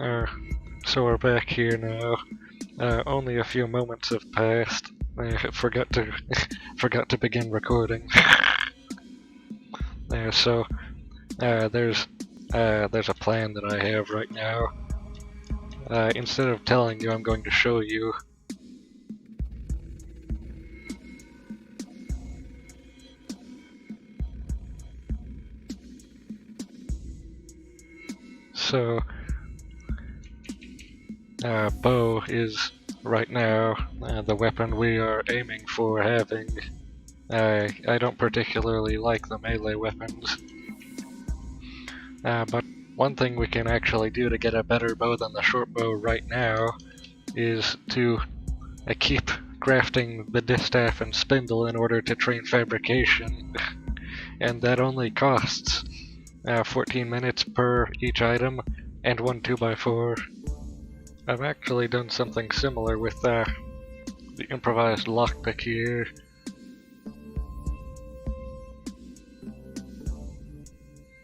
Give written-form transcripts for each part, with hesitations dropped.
Uh, so we're back here now. Only a few moments have passed. I forgot to forgot to begin recording. So there's a plan that I have right now. Instead of telling you, I'm going to show you. So bow is right now the weapon we are aiming for having. I don't particularly like the melee weapons, but one thing we can actually do to get a better bow than the short bow right now is to keep crafting the distaff and spindle in order to train fabrication, and that only costs 14 minutes per each item and one 2x4. I've actually done something similar with the improvised lockpick here.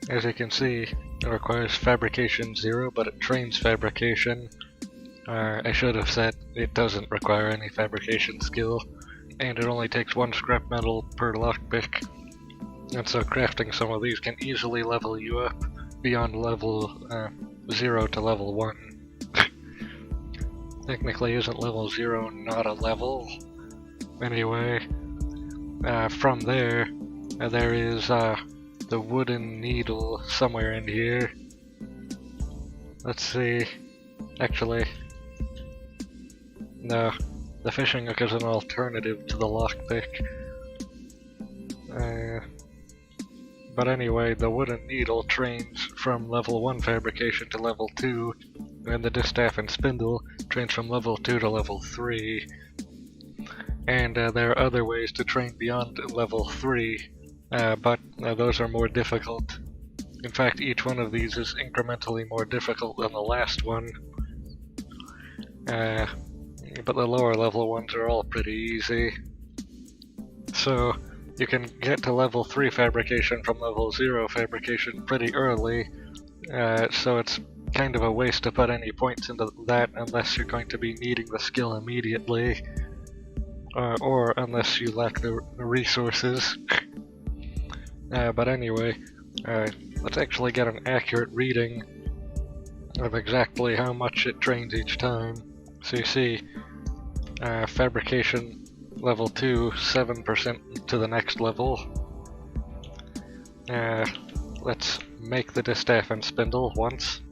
As you can see, it requires fabrication 0, but it trains fabrication. I should have said it doesn't require any fabrication skill, and it only takes 1 scrap metal per lockpick. And so crafting some of these can easily level you up beyond level 0 to level 1. Technically, isn't level 0 not a level? Anyway, from there, there is the wooden needle somewhere in here. Let's see. Actually, no. The fishing hook is an alternative to the lockpick. But anyway, the wooden needle trains from level 1 fabrication to level 2, and the distaff and spindle trains from level 2 to level 3. And there are other ways to train beyond level 3, but those are more difficult. In fact, each one of these is incrementally more difficult than the last one. But the lower level ones are all pretty easy. So you can get to level 3 fabrication from level 0 fabrication pretty early, so it's kind of a waste to put any points into that unless you're going to be needing the skill immediately, or unless you lack the resources. But anyway, let's actually get an accurate reading of exactly how much it trains each time. So you see, fabrication level 2, 7% to the next level. Let's make the distaff and spindle once.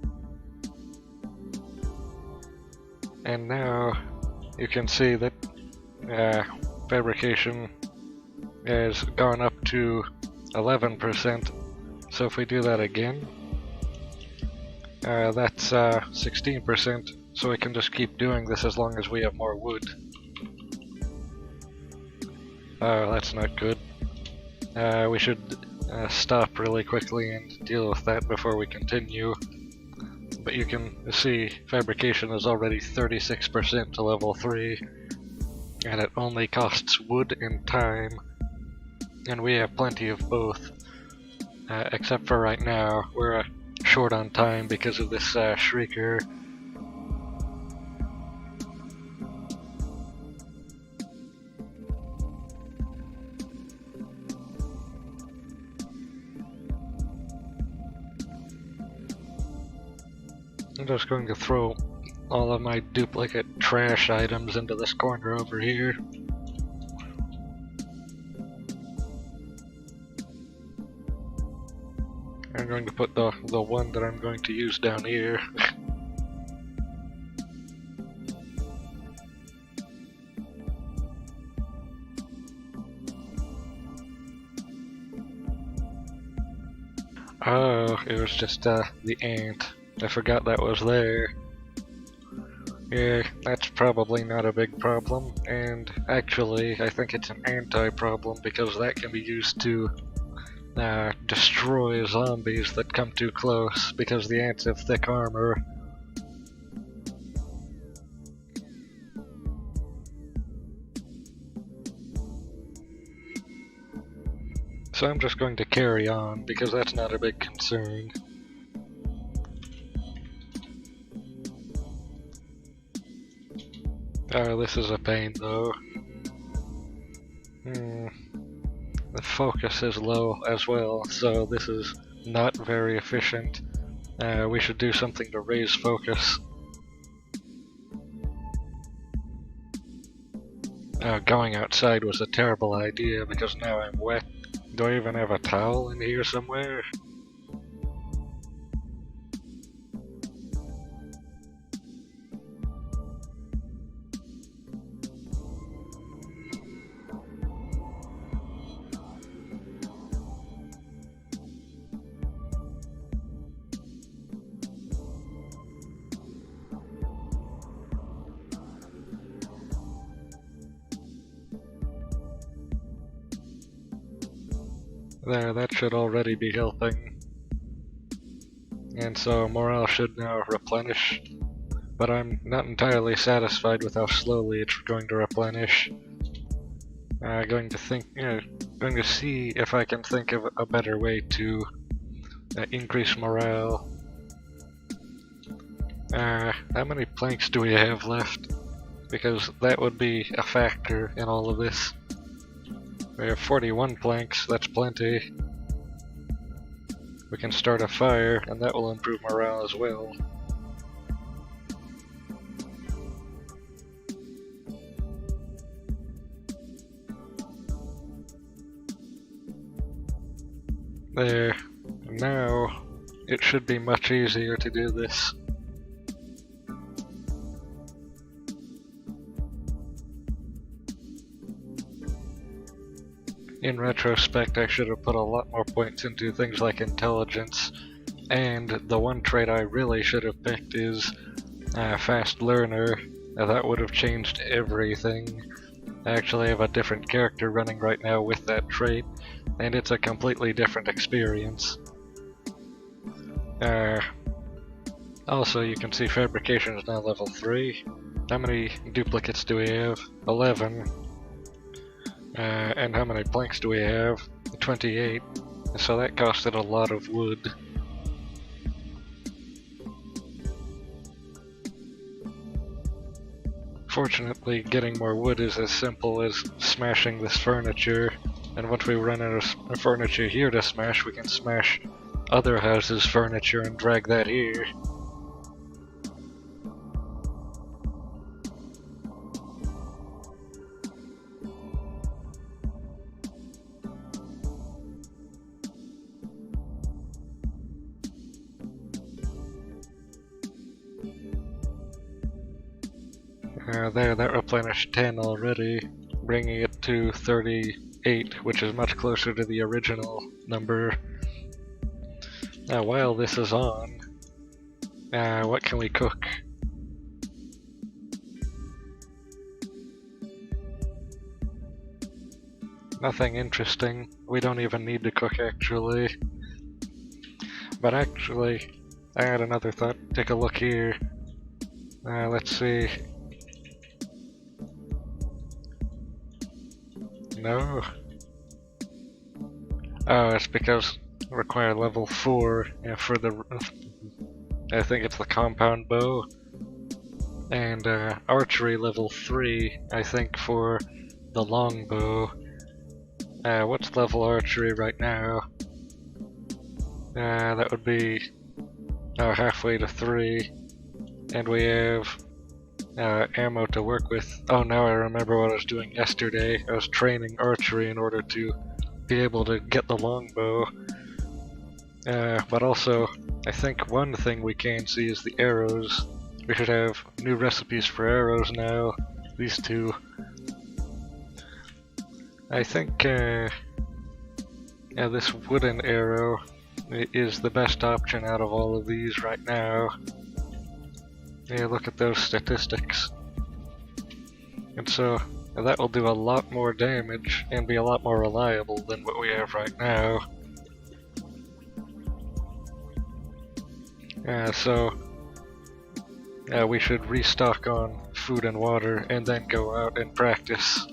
And now you can see that fabrication has gone up to 11%. So if we do that again, that's 16%. So we can just keep doing this as long as we have more wood. Oh, that's not good. We should stop really quickly and deal with that before we continue. But you can see fabrication is already 36% to level 3, and it only costs wood and time. And we have plenty of both, except for right now, we're short on time because of this shrieker. I'm just going to throw all of my duplicate trash items into this corner over here. I'm going to put the one that I'm going to use down here. Oh, it was just the ant. I forgot that was there. Yeah, that's probably not a big problem, and actually I think it's an anti-problem because that can be used to destroy zombies that come too close because the ants have thick armor. So I'm just going to carry on because that's not a big concern. Oh, this is a pain though. The focus is low as well, so this is not very efficient. We should do something to raise focus. Going outside was a terrible idea because now I'm wet. Do I even have a towel in here somewhere? There, that should already be helping. And so morale should now replenish. But I'm not entirely satisfied with how slowly it's going to replenish. Going to see if I can think of a better way to increase morale. How many planks do we have left? Because that would be a factor in all of this. We have 41 planks, that's plenty. We can start a fire, and that will improve morale as well. There. Now, it should be much easier to do this. In retrospect, I should have put a lot more points into things like intelligence, and the one trait I really should have picked is fast learner. That would have changed everything. I actually have a different character running right now with that trait, and it's a completely different experience. Also, you can see fabrication is now level 3. How many duplicates do we have? 11. And how many planks do we have? 28. So that costed a lot of wood. Fortunately, getting more wood is as simple as smashing this furniture, and once we run out of furniture here to smash, we can smash other houses' furniture and drag that here. There, that replenished 10 already, bringing it to 38, which is much closer to the original number. Now, while this is on, what can we cook? Nothing interesting. We don't even need to cook, actually. But actually, I had another thought. Take a look here. Let's see. No. Oh, it's because I require level 4 for the... I think it's the compound bow. And archery level 3, I think, for the longbow. What's level archery right now? That would be halfway to 3. And we have ammo to work with. Oh, now I remember what I was doing yesterday. I was training archery in order to be able to get the longbow. But also, I think one thing we can see is the arrows. We should have new recipes for arrows now. These two. I think this wooden arrow is the best option out of all of these right now. Yeah, look at those statistics. And so, that will do a lot more damage and be a lot more reliable than what we have right now. We should restock on food and water and then go out and practice.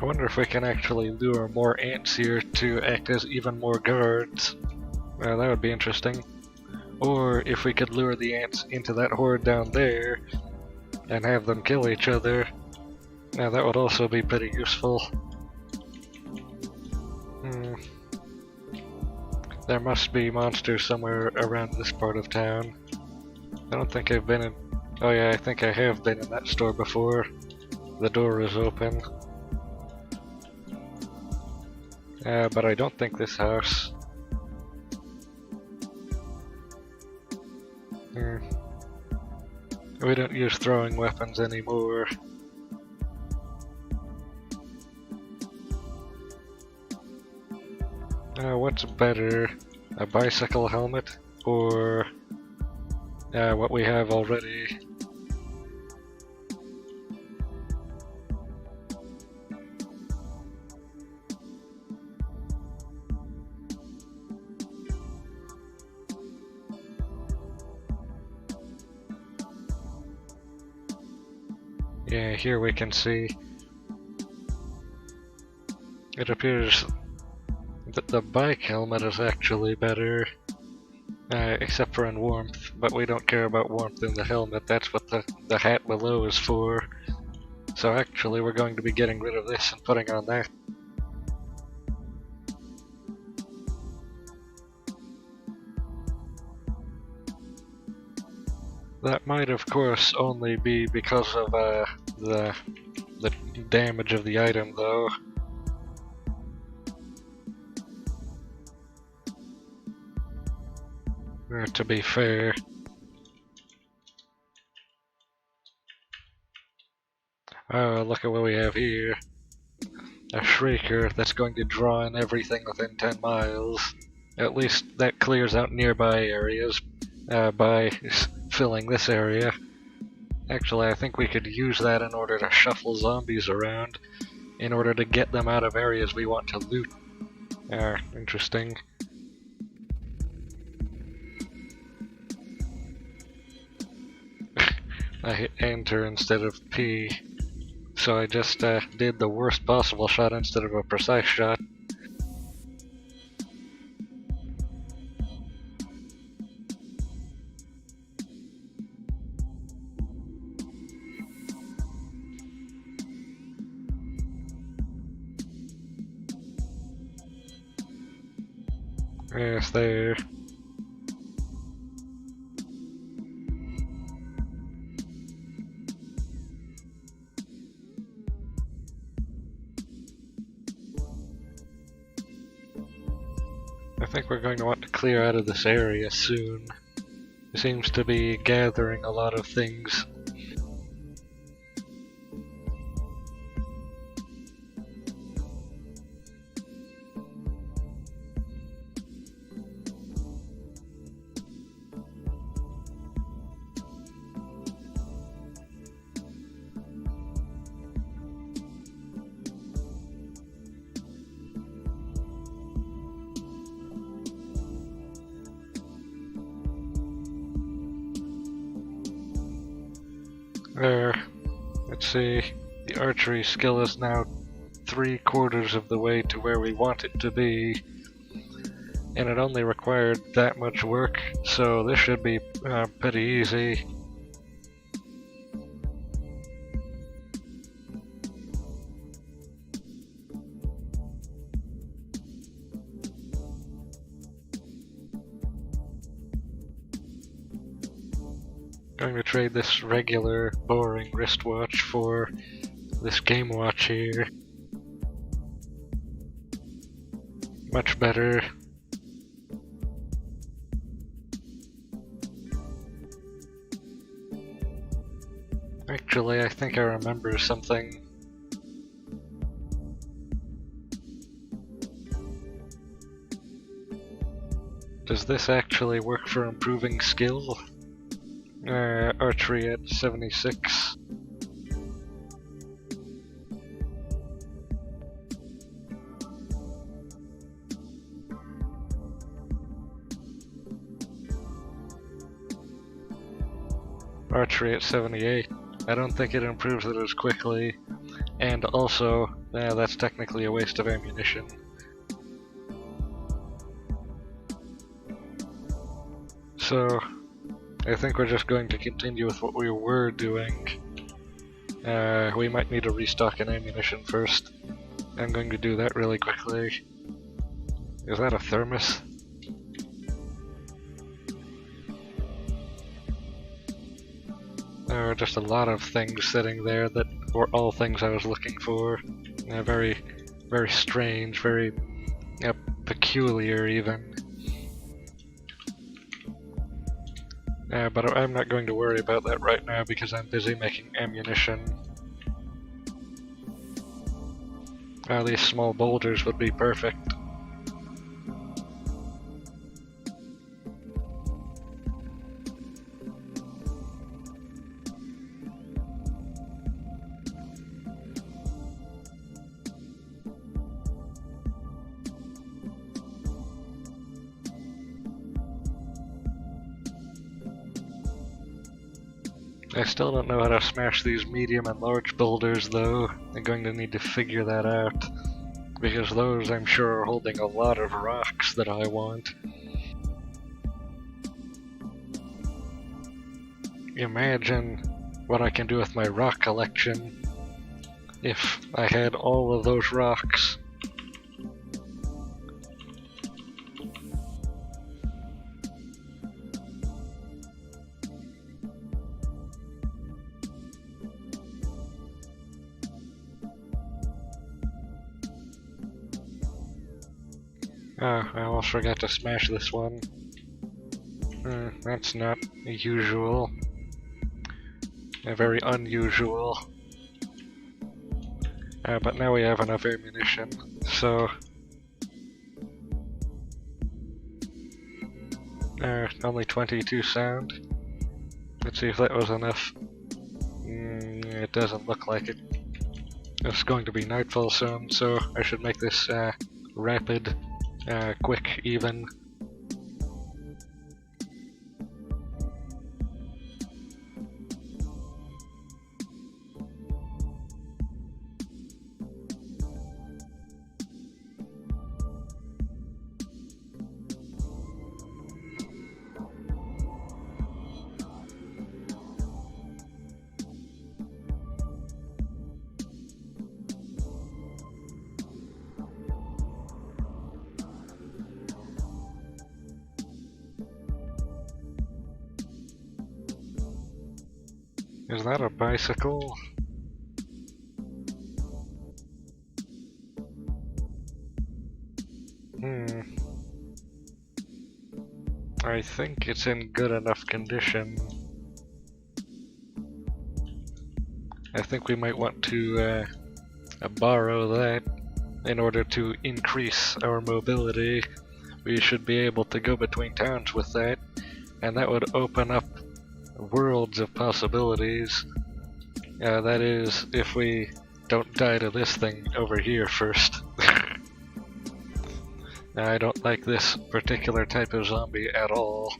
wonder if we can actually lure more ants here to act as even more guards. That would be interesting. Or if we could lure the ants into that horde down there and have them kill each other. Now that would also be pretty useful. There must be monsters somewhere around this part of town. I don't think I've been in... Oh yeah, I think I have been in that store before. The door is open. But I don't think this house. We don't use throwing weapons anymore. What's better, a bicycle helmet or what we have already? Yeah, here we can see. It appears that the bike helmet is actually better, except for in warmth, but we don't care about warmth in the helmet, that's what the hat below is for. So actually we're going to be getting rid of this and putting on that. That might of course only be because of the damage of the item though. To be fair. Oh, look at what we have here. A shrieker that's going to draw in everything within 10 miles. At least that clears out nearby areas by filling this area. Actually, I think we could use that in order to shuffle zombies around, in order to get them out of areas we want to loot. Interesting. I hit enter instead of P, so I just did the worst possible shot instead of a precise shot. Yes, there. I think we're going to want to clear out of this area soon. It seems to be gathering a lot of things. There. Let's see. The archery skill is now 3/4 of the way to where we want it to be. And it only required that much work, so this should be pretty easy. Going to trade this regular, boring wristwatch for this game watch here. Much better. Actually, I think I remember something. Does this actually work for improving skill? Archery at 76. Archery at 78. I don't think it improves it as quickly, and also That's technically a waste of ammunition. So, I think we're just going to continue with what we were doing. We might need to restock an ammunition first. I'm going to do that really quickly. Is that a thermos? There are just a lot of things sitting there that were all things I was looking for. Very, very strange, very peculiar even. But I'm not going to worry about that right now because I'm busy making ammunition. These small boulders would be perfect. I still don't know how to smash these medium and large boulders though. I'm going to need to figure that out. Because those, I'm sure, are holding a lot of rocks that I want. Imagine what I can do with my rock collection if I had all of those rocks. Oh, I almost forgot to smash this one. That's not usual. Very unusual. But now we have enough ammunition, so... only 22 sound. Let's see if that was enough. It doesn't look like it. It's going to be nightfall soon, so I should make this rapid, quick, even. Is that a bicycle? I think it's in good enough condition. I think we might want to borrow that in order to increase our mobility. We should be able to go between towns with that, and that would open up worlds of possibilities. That is, if we don't die to this thing over here first. I don't like this particular type of zombie at all.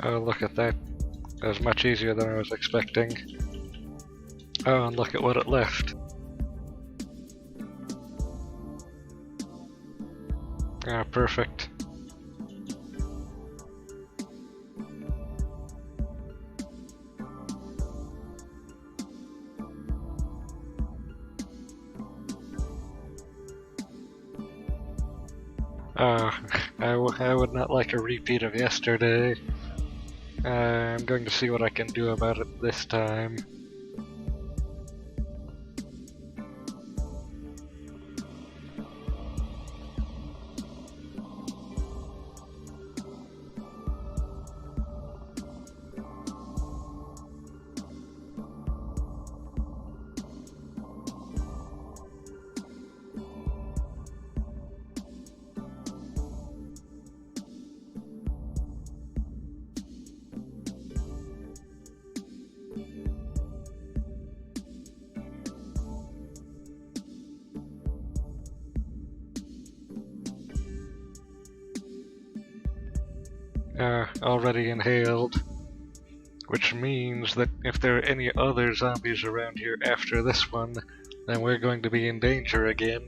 Oh, look at that. That was much easier than I was expecting. Oh, and look at what it left. Ah, perfect. I would not like a repeat of yesterday. I'm going to see what I can do about it this time. already inhaled, which means that if there are any other zombies around here after this one, then we're going to be in danger again.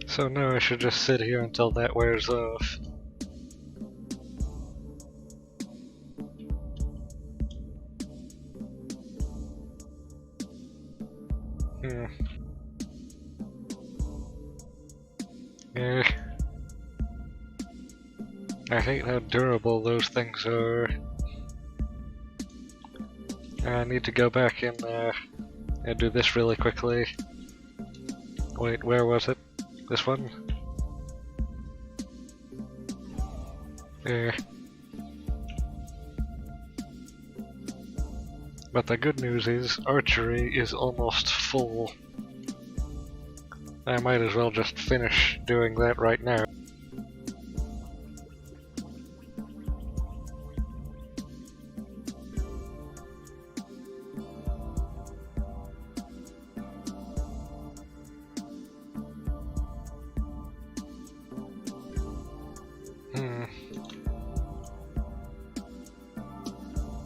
So now I should just sit here until that wears off. Yeah. I hate how durable those things are. I need to go back and do this really quickly. Wait, where was it? This one? Yeah. But the good news is, archery is almost full. I might as well just finish doing that right now.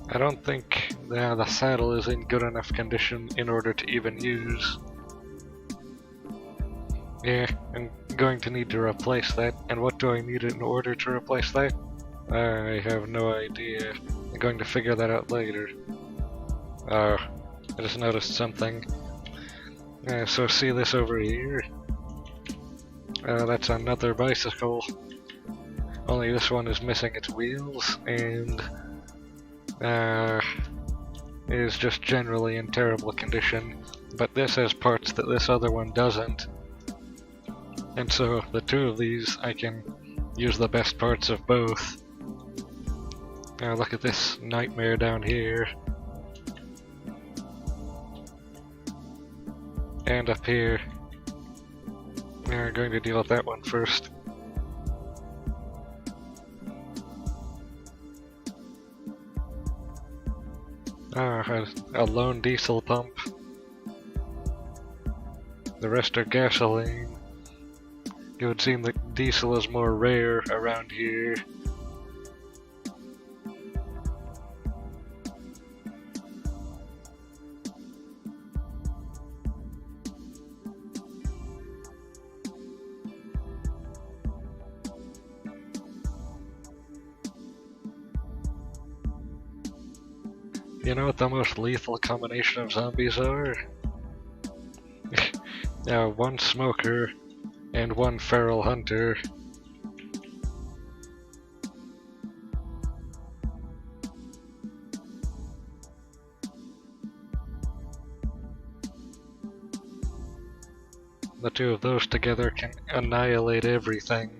I don't think the saddle is in good enough condition in order to even use. Yeah, I'm going to need to replace that. And what do I need in order to replace that? I have no idea. I'm going to figure that out later. I just noticed something. So see this over here? That's another bicycle. Only this one is missing its wheels, and is just generally in terrible condition. But this has parts that this other one doesn't. And so the two of these, I can use the best parts of both. Now look at this nightmare down here. And up here. We're going to deal with that one first. A lone diesel pump. The rest are gasoline. It would seem that diesel is more rare around here. You know what the most lethal combination of zombies are? One smoker and one feral hunter. The two of those together can annihilate everything.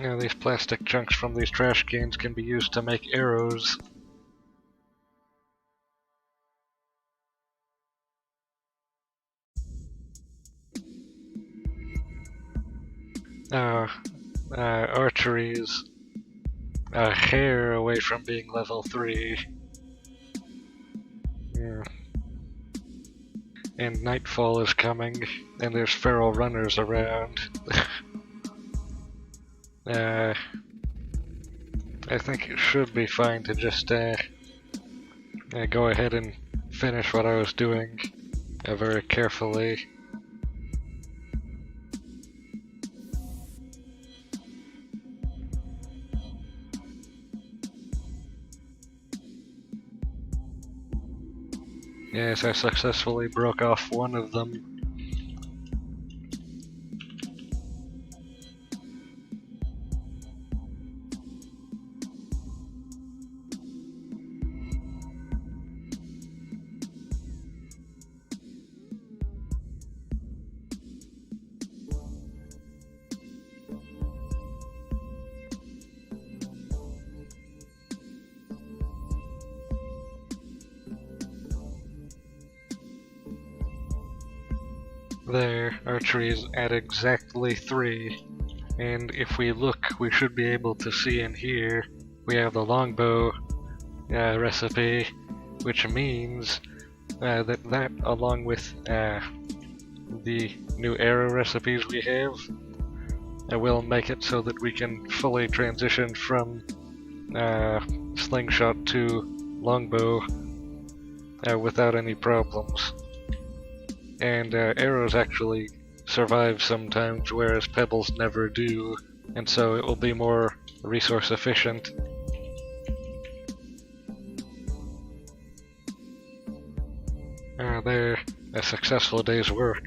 Now these plastic chunks from these trash cans can be used to make arrows. Archery is a hair away from being level 3. Yeah. And nightfall is coming, and there's feral runners around. I think it should be fine to just go ahead and finish what I was doing very carefully. Yes, I successfully broke off one of them. There, archery is at exactly 3. And if we look, we should be able to see in here, we have the longbow recipe, which means that along with the new arrow recipes we have, will make it so that we can fully transition from slingshot to longbow without any problems. And arrows actually survive sometimes, whereas pebbles never do, and so it will be more resource efficient. There, a successful day's work.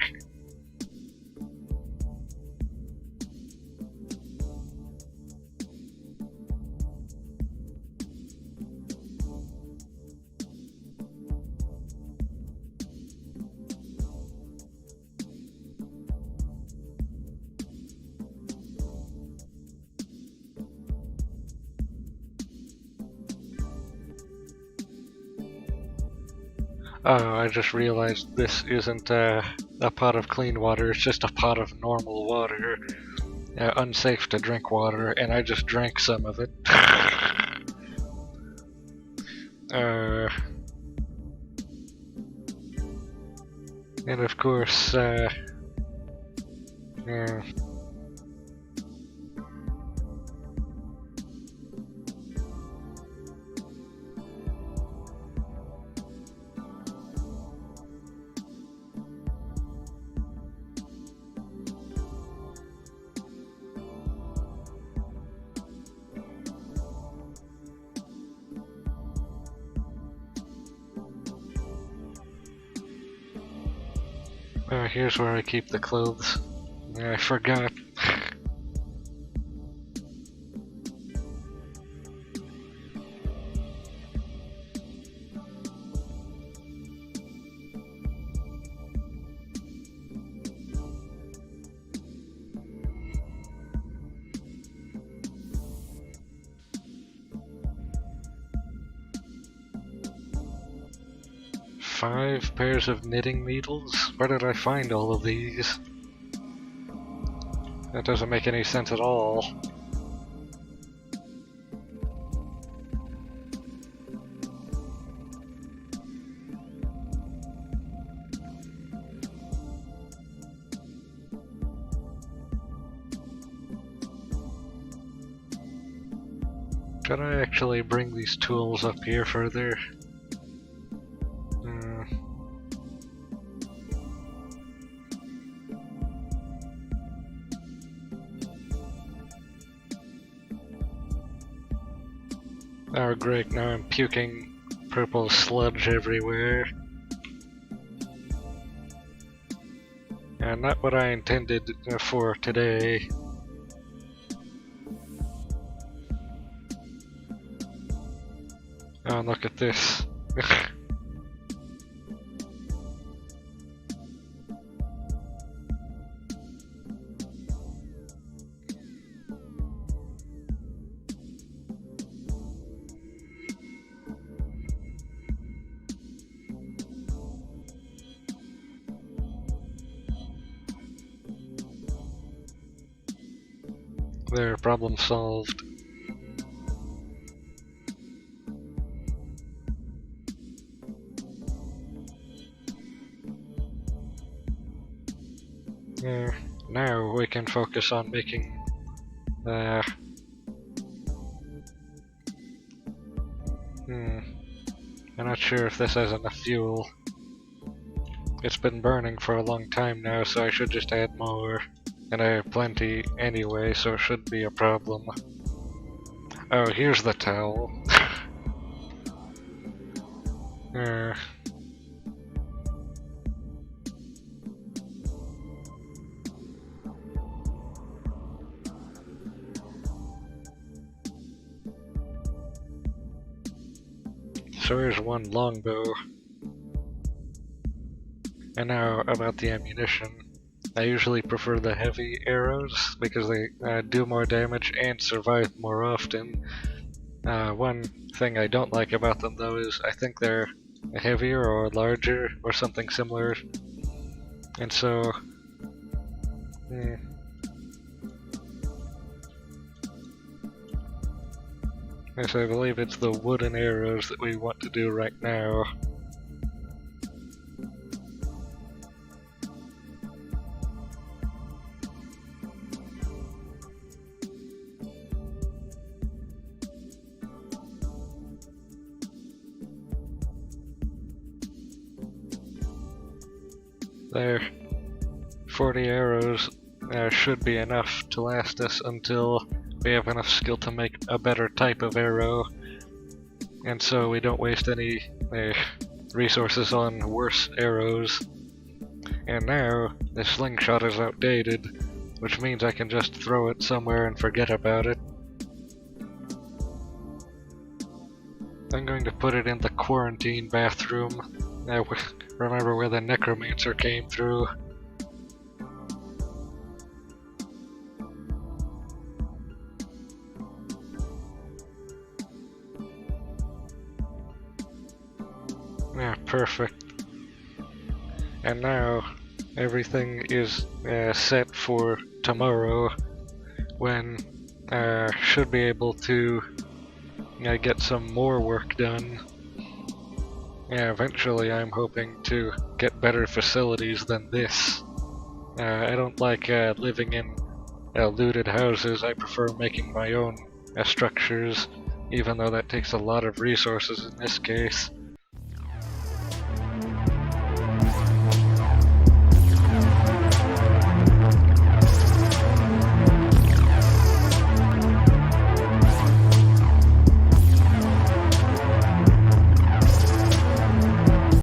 Oh, I just realized this isn't a pot of clean water, it's just a pot of normal water. Unsafe to drink water, and I just drank some of it. And of course, here's where I keep the clothes. I forgot. Five pairs of knitting needles? Where did I find all of these? That doesn't make any sense at all. Should I actually bring these tools up here further? Oh great, now I'm puking purple sludge everywhere. And not what I intended for today. Oh, look at this. There, problem solved. Now we can focus on making I'm not sure if this has enough fuel. It's been burning for a long time now, so I should just add more. And I have plenty anyway, so it shouldn't be a problem. Oh, here's the towel. So here's one longbow. And now about the ammunition. I usually prefer the heavy arrows because they do more damage and survive more often. One thing I don't like about them though is I think they're heavier or larger or something similar. And so... Yes, I believe it's the wooden arrows that we want to do right now. There. 40 arrows should be enough to last us until we have enough skill to make a better type of arrow, and so we don't waste any resources on worse arrows. And now the slingshot is outdated, which means I can just throw it somewhere and forget about it. I'm going to put it in the quarantine bathroom. Remember where the necromancer came through. Yeah, perfect. And now everything is set for tomorrow, when should be able to get some more work done. Yeah, eventually I'm hoping to get better facilities than this. I don't like living in looted houses. I prefer making my own structures, even though that takes a lot of resources in this case.